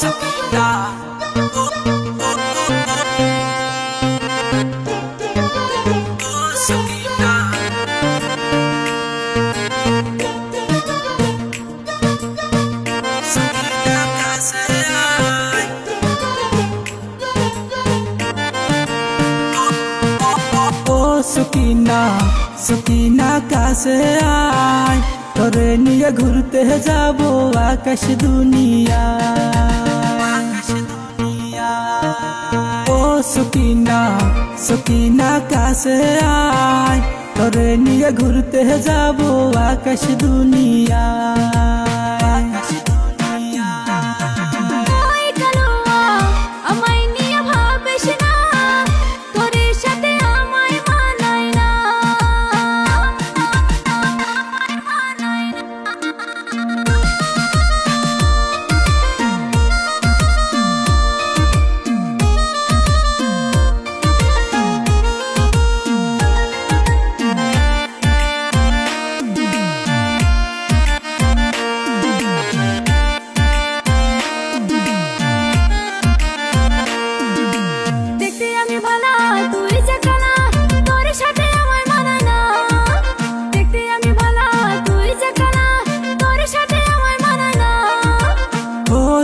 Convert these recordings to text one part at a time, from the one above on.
Sakina, Sakina, Sakina कैसे आए? ओ सकीना, सकीना कैसे आए? तोरे निये घुरते जाबो आकाश दुनिया। ओ सकीना, सकीना कैसे आए? तोरे निये घुरते जाबो आकाश दुनिया।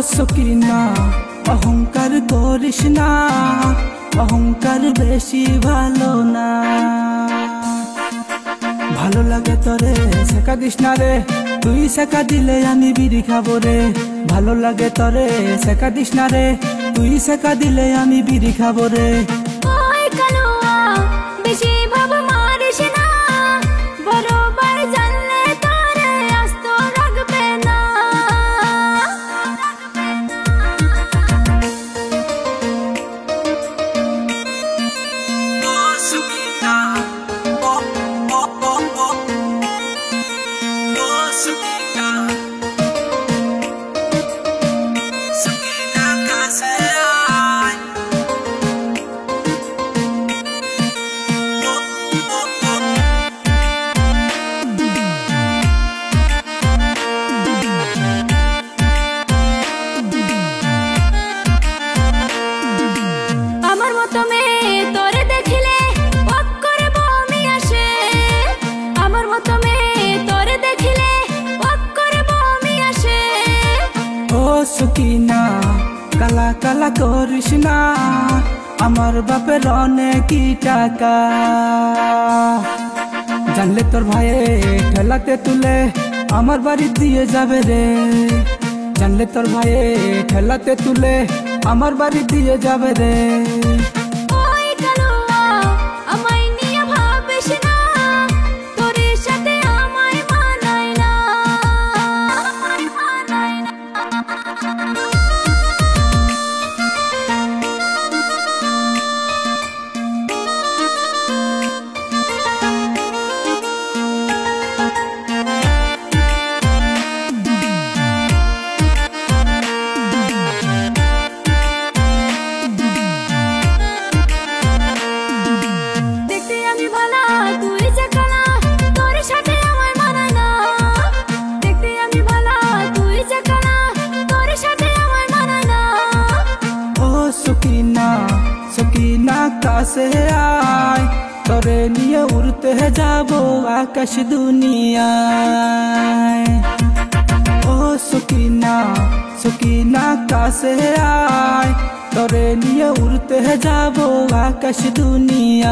सकीना अहंकार करिस ना, अहंकार बेशी भालो ना। भालो लागे तोरे सेका दिस ना रे, तुई सेका दिले आमी बिड़ी खाबो रे। भालो लागे तोरे सेका दिस ना रे, तुई सेका दिले आमी बिड़ी खाबो रे। ओई कालुआ बेशी भाब मारिस ना, बरोबर जानले तोरे आस्त राखबे ना। Sakina, Sakina, Sakina कैसे आए? আমার মতো মেয়ে তোরে দেখিলে ওয়াক করে বমি আসে। আমার মতো মেয়ে তোরে দেখিলে ওয়াক করে বমি আসে। ও সকিনা কালা কালা করিস না, আমার বাপের অনেকই টাকা। জানলে তোর ভাইয়ে ঠেলাতে তুলে আমার বাড়ি দিয়ে যাবে রে। জানলে তোর ভাইয়ে ঠেলাতে তুলে আমার বাড়ি দিয়ে যাবে রে। ওই কালুয়া আমায় নিয়ে ভাবিস না, তোর সাথে আমায় মানায় না, আমায় মানায় না। দেখতে আমি ভালা তুই যে কালা, তোর সাথে আমায় মানায় না। দেখতে আমি ভালা তুই যে কালা, তোর সাথে আমায় মানায় না। ও সকিনা, সকিনা কাছে আয়, তোরে নিয়ে উড়তে যাবো আকাশ দুনিয়ায়। ও সকিনা, সকিনা কাছে আয়, তোরে নিয়ে উড়তে যাবো আকাশ দুনিয়ায়।